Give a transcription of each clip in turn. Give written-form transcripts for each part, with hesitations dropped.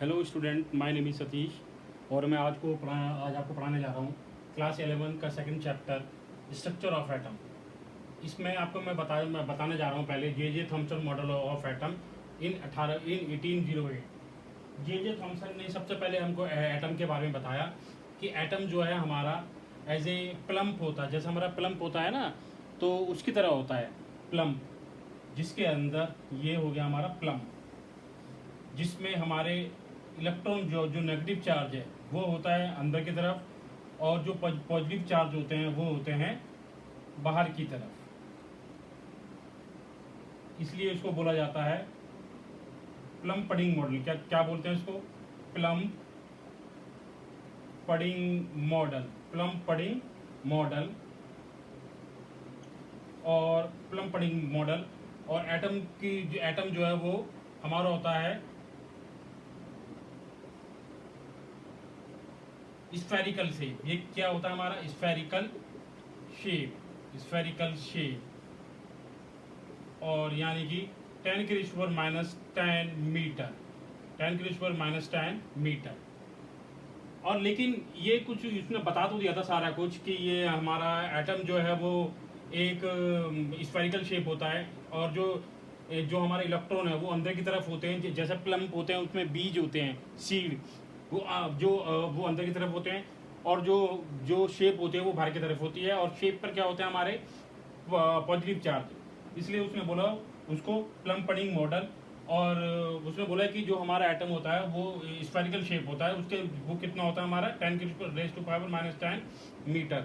Hello student, my name is Satish और मैं आज आपको पढ़ाने जा रहा हूँ क्लास 11 का second chapter structure of atom. इसमें आपको मैं बताने जा रहा हूँ पहले J Thomson model of atom in 1808। J Thomson ने सबसे पहले हमको एटम के बारे में बताया कि एटम जो है हमारा एज ए प्लम्प होता है। जैसे हमारा प्लम्प होता है ना, तो उसकी तरह होता है प्लम्प, जिसके अंदर ये हो गया हमारा प्लम्प, जिसमें हमारे इलेक्ट्रॉन जो जो नेगेटिव चार्ज है वो होता है अंदर की तरफ, और जो पॉजिटिव चार्ज होते हैं वो होते हैं बाहर की तरफ। इसलिए इसको बोला जाता है प्लम पडिंग मॉडल। क्या क्या बोलते हैं इसको? Plum pudding model. Plum pudding model और प्लम पडिंग मॉडल। और एटम जो है वो हमारा होता है स्फेरिकल शेप। ये क्या होता है हमारा? Spherical shape. स्फेरिकल शेप, और यानी कि 10⁻⁻10 मीटर। 10⁻⁻10 मीटर। और लेकिन ये कुछ इसने बता तो दिया था सारा कुछ कि ये हमारा एटम जो है वो एक स्फेरिकल शेप होता है, और जो जो हमारे इलेक्ट्रॉन है वो अंदर की तरफ होते हैं। जैसे प्लम्प होते हैं उसमें बीज होते हैं, सीड, वो अंदर की तरफ होते हैं, और जो जो शेप होती है वो बाहर की तरफ होती है। और शेप पर क्या होते हैं हमारे पॉजिटिव चार्ज। इसलिए उसने बोला उसको प्लम पडिंग मॉडल। और उसने बोला कि जो हमारा एटम होता है वो स्फेरिकल शेप होता है, उसके वो कितना होता है हमारा 10⁻⁻10 मीटर।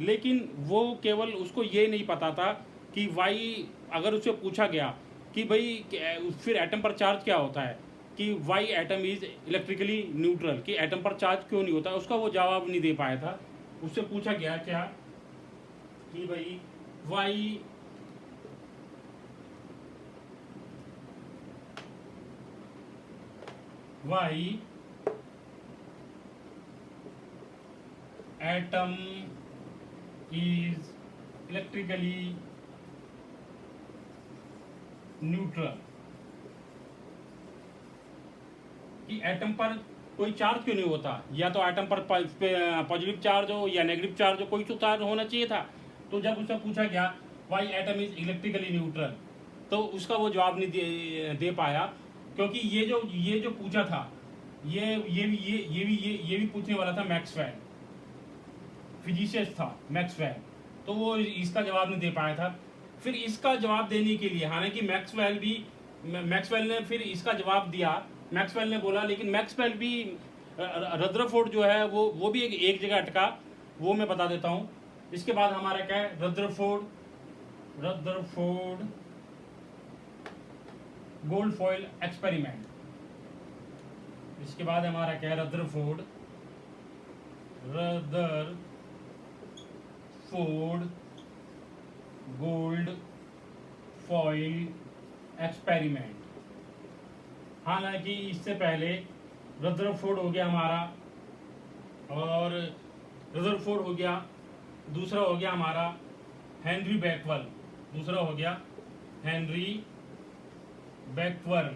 लेकिन वो केवल उसको ये नहीं पता था कि वाई, अगर उससे पूछा गया कि भाई फिर एटम पर चार्ज क्या होता है, कि Y atom is electrically neutral, कि एटम पर चार्ज क्यों नहीं होता, उसका वो जवाब नहीं दे पाया था। उससे पूछा गया क्या कि भाई Y atom is electrically neutral, कि एटम पर कोई चार्ज क्यों नहीं होता, या तो एटम पर पॉजिटिव चार्ज हो या नेगेटिव चार्ज हो, कोई तो चार्ज होना चाहिए था। तो जब उससे पूछा गया Y atom is electrically neutral, तो उसका वो जवाब नहीं दे पाया, क्योंकि ये जो पूछा था ये भी पूछने वाला था मैक्सवेल, फिजिसिस्ट था मैक्सवेल। तो वो इसका जवाब नहीं दे पाया था। फिर इसका जवाब देने के लिए, हालांकि मैक्सवेल ने फिर इसका जवाब दिया। मैक्सवेल ने बोला, लेकिन मैक्सवेल भी रदरफोर्ड जो है वो भी एक जगह अटका। वो मैं बता देता हूँ। इसके बाद हमारा क्या है? Rutherford gold foil experiment. इसके बाद हमारा क्या है? Rutherford gold foil experiment. हालांकि इससे पहले रदरफोर्ड हो गया हमारा, और रदरफोर्ड हो गया, दूसरा हो गया हमारा हेनरी बैकवर्ल। दूसरा हो गया हेनरी बैकवर्ल,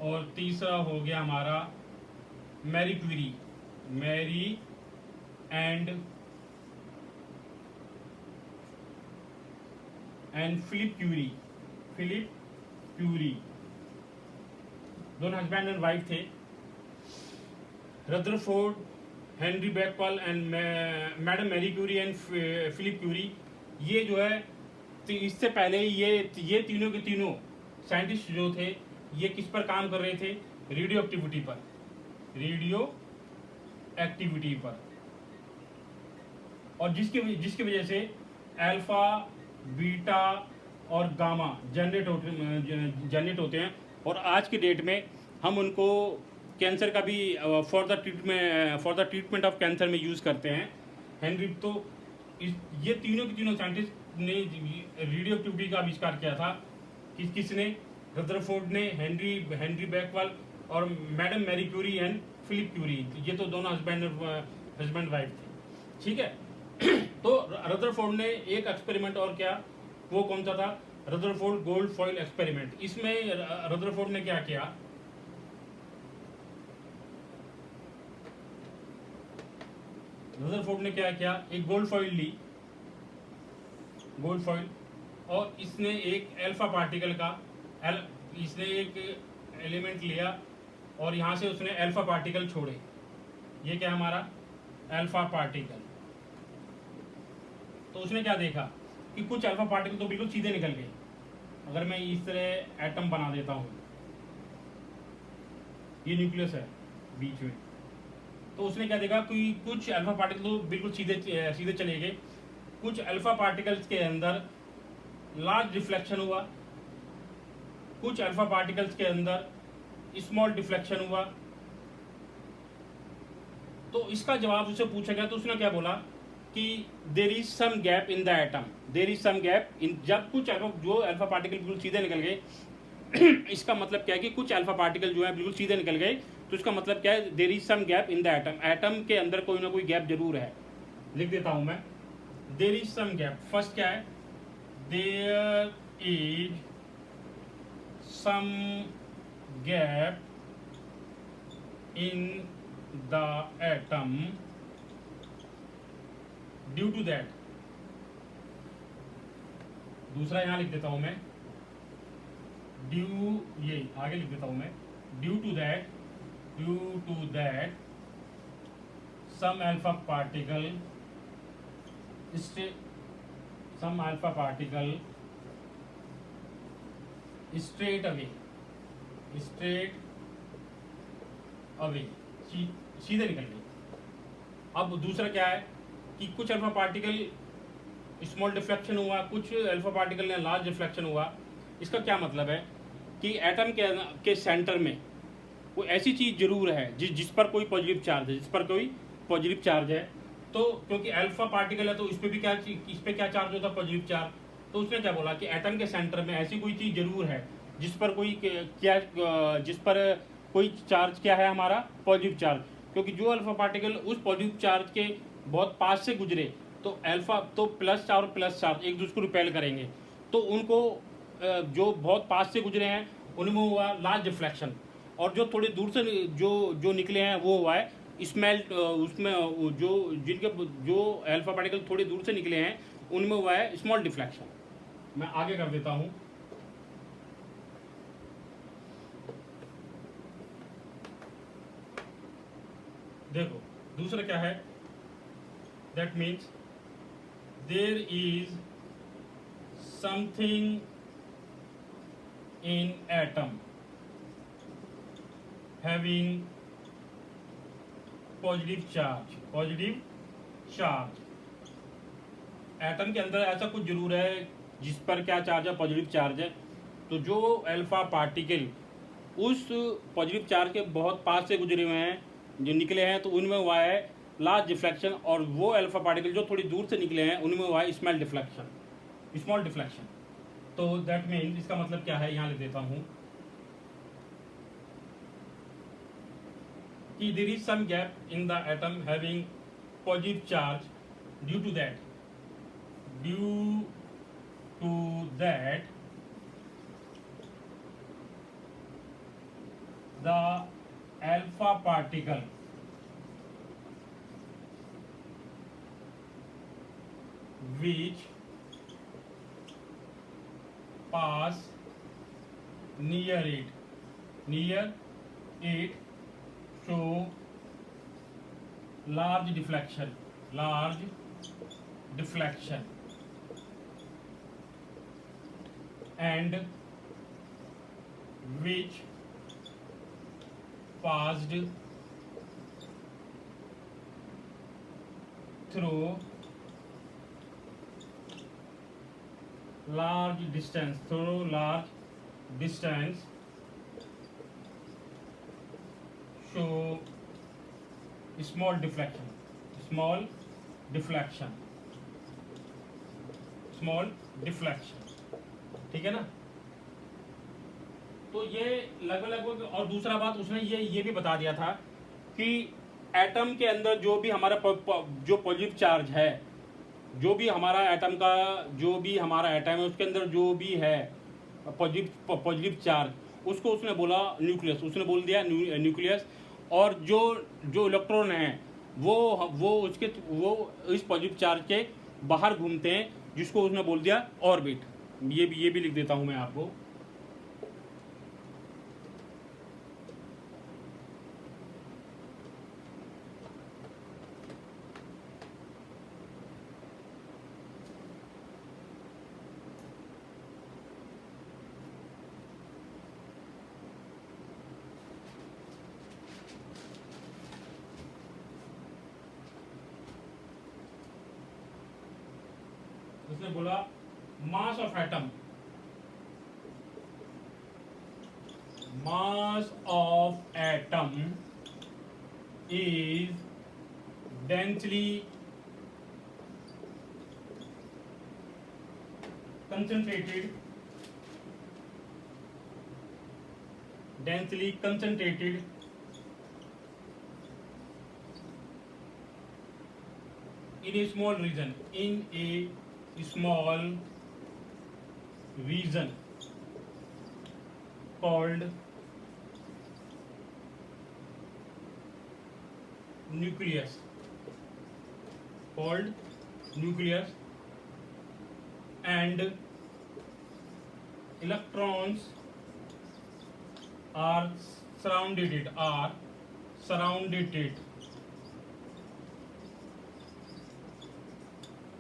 और तीसरा हो गया हमारा Marie Curie, and Philip Curie. दोनों हस्बैंड एंड वाइफ थे। Rutherford, Henry Becquerel and madam Marie Curie and Philip Curie. ये जो है, तो इससे पहले ये तीनों के तीनों साइंटिस्ट जो थे, ये किस पर काम कर रहे थे? रेडियो एक्टिविटी पर। और जिसकी वजह से अल्फा, बीटा और गामा जनरेट होते हैं। और आज की डेट में हम उनको कैंसर का भी for the treatment of cancer में यूज़ करते हैं। हेनरी, तो ये तीनों के तीनों साइंटिस्ट ने रेडियो एक्टिविटी का आविष्कार किया था। किसने? रदरफोर्ड ने, हेनरी बैकवर्ल और madam Marie Curie and Philip Curie. ये तो दोनों हस्बैंड वाइफ थे, ठीक है। तो रदरफोर्ड ने एक एक्सपेरिमेंट और किया, वो कौन सा था रदरफोर्ड गोल्ड फॉइल एक्सपेरिमेंट। इसमें रदरफोर्ड ने क्या किया, रदरफोर्ड ने क्या किया, एक गोल्ड फॉइल ली, गोल्ड फॉइल, और इसने एक अल्फा पार्टिकल का इसने एक एलिमेंट लिया और यहाँ से उसने अल्फा पार्टिकल छोड़े। ये क्या हमारा अल्फा पार्टिकल। तो उसने क्या देखा कि कुछ अल्फा पार्टिकल तो बिल्कुल सीधे निकल गए। अगर मैं इस तरह एटम बना देता हूँ, ये न्यूक्लियस है बीच में, तो उसने क्या देखा कि कुछ अल्फा पार्टिकल तो बिल्कुल सीधे सीधे चले गए, कुछ अल्फा पार्टिकल्स के अंदर लार्ज डिफ्लेक्शन हुआ, कुछ अल्फा पार्टिकल्स के अंदर स्मॉल डिफ्लेक्शन हुआ। तो इसका जवाब उससे पूछा गया तो उसने क्या बोला कि there is some gap in the atom, there is some gap in, जब कुछ जो अल्फा पार्टिकल बिल्कुल सीधे निकल गए इसका मतलब क्या है कि कुछ अल्फा पार्टिकल जो है बिल्कुल सीधे निकल गए, तो इसका मतलब क्या है, there is some gap in the atom, atom के अंदर कोई ना कोई गैप जरूर है। लिख देता हूं मैं, there is some gap. First क्या है, there is some gap in the atom due to that. दूसरा यहां लिख देता हूं मैं, ड्यू, ये आगे लिख देता हूं मैं, due to that some alpha particle straight away सीधे निकल गई। अब दूसरा क्या है कि कुछ अल्फा पार्टिकल स्मॉल डिफ्लेक्शन हुआ, कुछ अल्फा पार्टिकल ने लार्ज डिफ्लेक्शन हुआ। इसका क्या मतलब है कि एटम के सेंटर में कोई ऐसी चीज़ जरूर है जिस पर कोई पॉजिटिव चार्ज है, तो क्योंकि अल्फा पार्टिकल है तो इस पे क्या चार्ज होता है, पॉजिटिव चार्ज। तो उसने क्या बोला कि एटम के सेंटर में ऐसी कोई चीज़ जरूर है जिस पर कोई चार्ज क्या है, हमारा पॉजिटिव चार्ज। क्योंकि जो अल्फा पार्टिकल उस पॉजिटिव चार्ज के बहुत पास से गुजरे तो अल्फा तो प्लस चार्ज एक दूसरे को रिपेल करेंगे, तो उनको जो बहुत पास से गुजरे हैं उनमें हुआ लार्ज डिफ्लेक्शन, और जो थोड़ी दूर से जो निकले हैं वो हुआ है स्मेल्ट, उसमें जो अल्फा पार्टिकल थोड़ी दूर से निकले हैं उनमें हुआ है स्मॉल डिफ्लेक्शन। मैं आगे कर देता हूं, देखो दूसरा क्या है, that means there is something in atom having positive charge. Atom के अंदर ऐसा कुछ जरूर है जिस पर क्या चार्ज है, पॉजिटिव चार्ज है। तो जो अल्फा पार्टिकल उस पॉजिटिव चार्ज के बहुत पास से गुजरे हुए हैं, जो निकले हैं, तो उनमें हुआ है लार्ज डिफ्लेक्शन, और वो अल्फा पार्टिकल जो थोड़ी दूर से निकले हैं उनमें हुआ है स्मॉल डिफ्लेक्शन। तो दैट मीन इसका मतलब क्या है, यहाँ लिख देता हूँ कि there is some gap in the atom having positive charge. Due to that the alpha particle which pass near it show large deflection and which passed through large distance show small deflection। ठीक है ना। तो ये लगभग, और दूसरा बात उसने ये भी बता दिया था कि एटम के अंदर जो भी हमारा जो पॉजिटिव चार्ज है जो भी हमारा एटम का, जो भी हमारा एटम है उसके अंदर जो भी है पॉजिटिव चार्ज, उसको उसने बोला न्यूक्लियस, उसने बोल दिया न्यूक्लियस। और जो जो इलेक्ट्रॉन है वो इस पॉजिटिव चार्ज के बाहर घूमते हैं, जिसको उसने बोल दिया ऑर्बिट। ये भी लिख देता हूं मैं आपको। उसने बोला mass of atom, mass of atom is densely concentrated, densely concentrated in a small region, in a small region called nucleus, called nucleus, and electrons are surrounded it,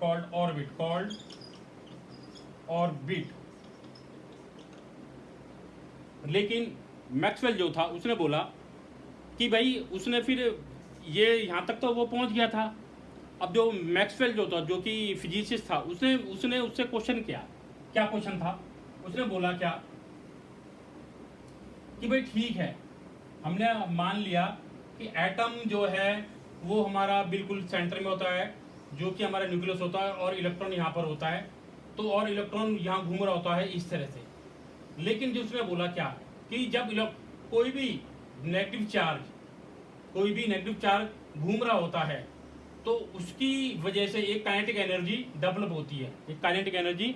called orbit. लेकिन मैक्सवेल जो था उसने बोला कि भाई, उसने फिर ये यहाँ तक तो वो पहुँच गया था। अब जो मैक्सवेल जो था, जो कि फिजिसिस्ट था, उसने उससे क्वेश्चन किया। क्या क्वेश्चन था? उसने बोला क्या कि भाई ठीक है, हमने मान लिया कि एटम जो है वो हमारा बिल्कुल सेंटर में होता है, जो कि हमारा न्यूक्लियस होता है, और इलेक्ट्रॉन यहाँ पर होता है। तो और इलेक्ट्रॉन यहाँ घूम रहा होता है इस तरह से। लेकिन जो उसने बोला क्या कि जब कोई भी नेगेटिव चार्ज घूम रहा होता है, तो उसकी वजह से एक काइनेटिक एनर्जी डेवलप होती है, काइनेटिक एनर्जी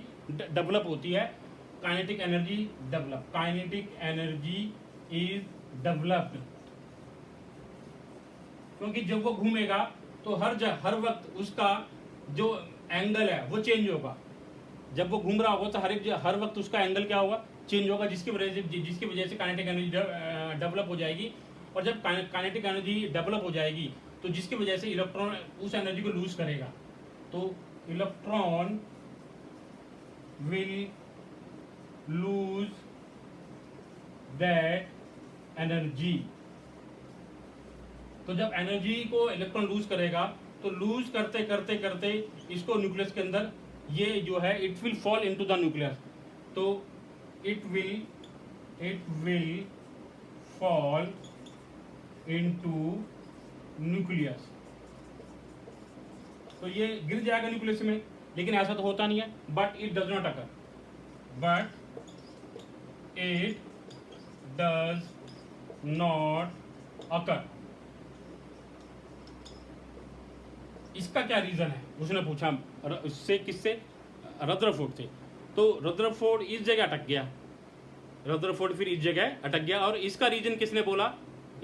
इज डेवलप्ड। क्योंकि जब वो घूमेगा तो हर वक्त उसका जो एंगल है वो चेंज होगा। जब वो घूम रहा होगा तो हर वक्त उसका एंगल क्या होगा? चेंज होगा, जिसकी वजह से काइनेटिक एनर्जी डेवलप हो जाएगी। और जब काइनेटिक एनर्जी डेवलप हो जाएगी तो जिसकी वजह से इलेक्ट्रॉन उस एनर्जी को लूज करेगा, तो electron will lose that energy. तो जब एनर्जी को इलेक्ट्रॉन लूज करेगा, तो लूज करते करते करते इसको न्यूक्लियस के अंदर, ये जो है it will fall into the nucleus. तो it will fall into nucleus. तो ये गिर जाएगा न्यूक्लियस में। लेकिन ऐसा तो होता नहीं है, but it does not occur. इसका क्या रीजन है? उसने पूछा उससे, किससे? रदरफोर्ड से। तो रदरफोर्ड इस जगह अटक गया, फिर इस जगह अटक गया। और इसका रीजन किसने बोला?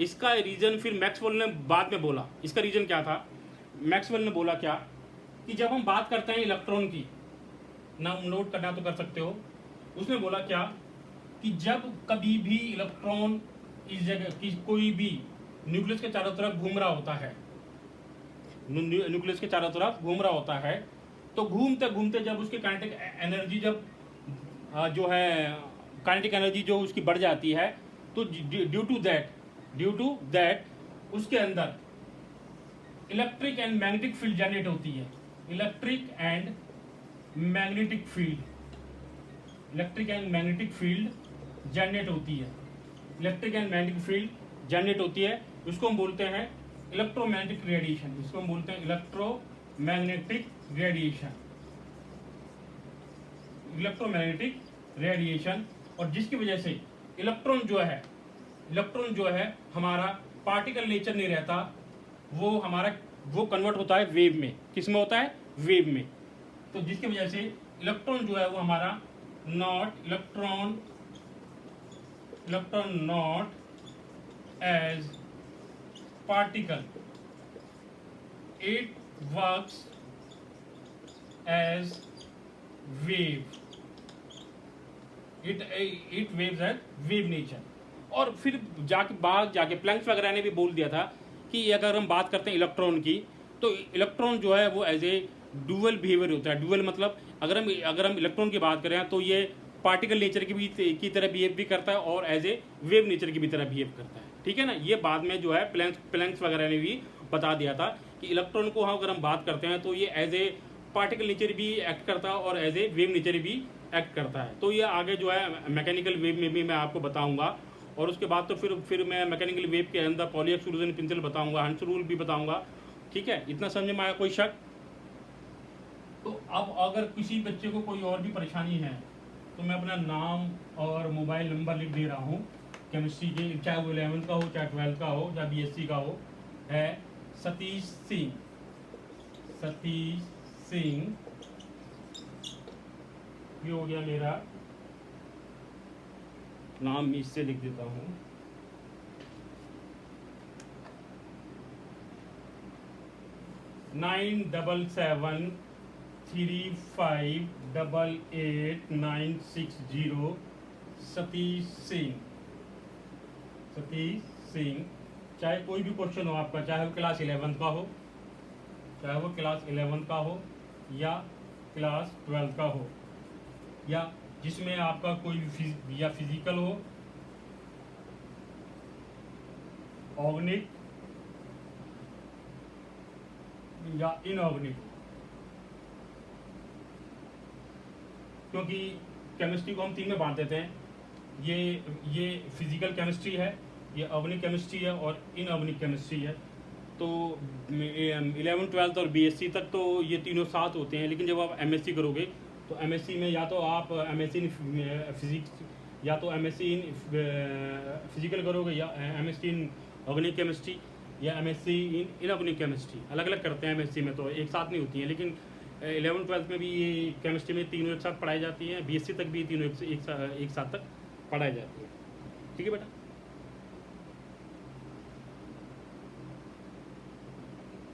इसका रीजन फिर मैक्सवेल ने बाद में बोला। इसका रीजन क्या था? मैक्सवेल ने बोला क्या कि जब हम बात करते हैं इलेक्ट्रॉन की, नाम नोट करना तो कर सकते हो। उसने बोला क्या कि जब कभी भी इलेक्ट्रॉन इस जगह की कोई भी न्यूक्लियस के चारों तरफ घूम रहा होता है, तो घूमते घूमते जब उसकी काइनेटिक एनर्जी जो है काइनेटिक एनर्जी जो उसकी बढ़ जाती है, तो ड्यू टू दैट उसके अंदर electric and magnetic field generate होती है। Electric and magnetic field generate होती है। उसको हम बोलते हैं इलेक्ट्रोमैग्नेटिक रेडिएशन। और जिसकी वजह से इलेक्ट्रॉन जो है हमारा पार्टिकल नेचर नहीं रहता, वो कन्वर्ट होता है वेव में। किस में होता है? वेव में। तो जिसकी वजह से इलेक्ट्रॉन जो है वो हमारा electron not as particle, it works as wave, it waves as wave nature. और फिर जाके प्लैंक्स वगैरह ने भी बोल दिया था कि अगर हम बात करते हैं इलेक्ट्रॉन की, तो इलेक्ट्रॉन जो है वो एज ए डुअल बिहेवियर होता है। डुअल मतलब अगर हम इलेक्ट्रॉन की बात करें तो ये पार्टिकल नेचर की तरह बिहेव भी करता है और एज ए वेव नेचर की भी तरह बिहेव करता है, ठीक है ना। ये बाद में जो है प्लैंक्स वगैरह ने भी बता दिया था कि इलेक्ट्रॉन को अगर हम बात करते हैं तो ये एज ए पार्टिकल नेचर भी एक्ट करता है और एज ए वेव नेचर भी एक्ट करता है। तो ये आगे जो है मैकेनिकल वेव में भी मैं आपको बताऊंगा, और उसके बाद तो फिर मैं मैकेनिकल वेव के अंदर पॉली एक्सक्लूजन प्रिंसिपल बताऊंगा, हंस रूल भी बताऊंगा, ठीक है। इतना समझ में आया? कोई शक? तो अब अगर किसी बच्चे को कोई और भी परेशानी है तो मैं अपना नाम और मोबाइल नंबर लिख दे रहा हूँ केमिस्ट्री के, चाहे वो 11th का हो, चाहे 12th का हो, चाहे BSc का हो। है सतीश सिंह, ये हो गया मेरा नाम, इससे लिख देता हूँ। नाइन 773588960 सतीश सिंह। चाहे कोई भी क्वेश्चन हो आपका, चाहे वो क्लास 11th का हो, या क्लास 12th का हो, या जिसमें आपका कोई भी या फिजिकल हो, ऑर्गेनिक या इनऑर्गेनिक, क्योंकि केमिस्ट्री को हम 3 में बांट देते हैं। ये फिजिकल केमिस्ट्री है, ये ऑर्गेनिक केमिस्ट्री है और इनऑर्गेनिक केमिस्ट्री है। तो 11th 12th और BSc तक तो ये तीनों साथ होते हैं, लेकिन जब आप MSc करोगे तो MSc में या तो आप MSc इन फिजिक्स, या तो MSc इन फिजिकल करोगे, या MSc इन ऑर्गेनिक केमिस्ट्री, या MSc इन इनऑर्गेनिक केमिस्ट्री। अलग अलग करते हैं MSc में, तो एक साथ नहीं होती हैं। लेकिन 11th 12th में भी ये केमिस्ट्री में तीनों एक साथ पढ़ाई जाती हैं, BSc तक भी तीनों एक साथ तक पढ़ाई जाती है, ठीक है बेटा।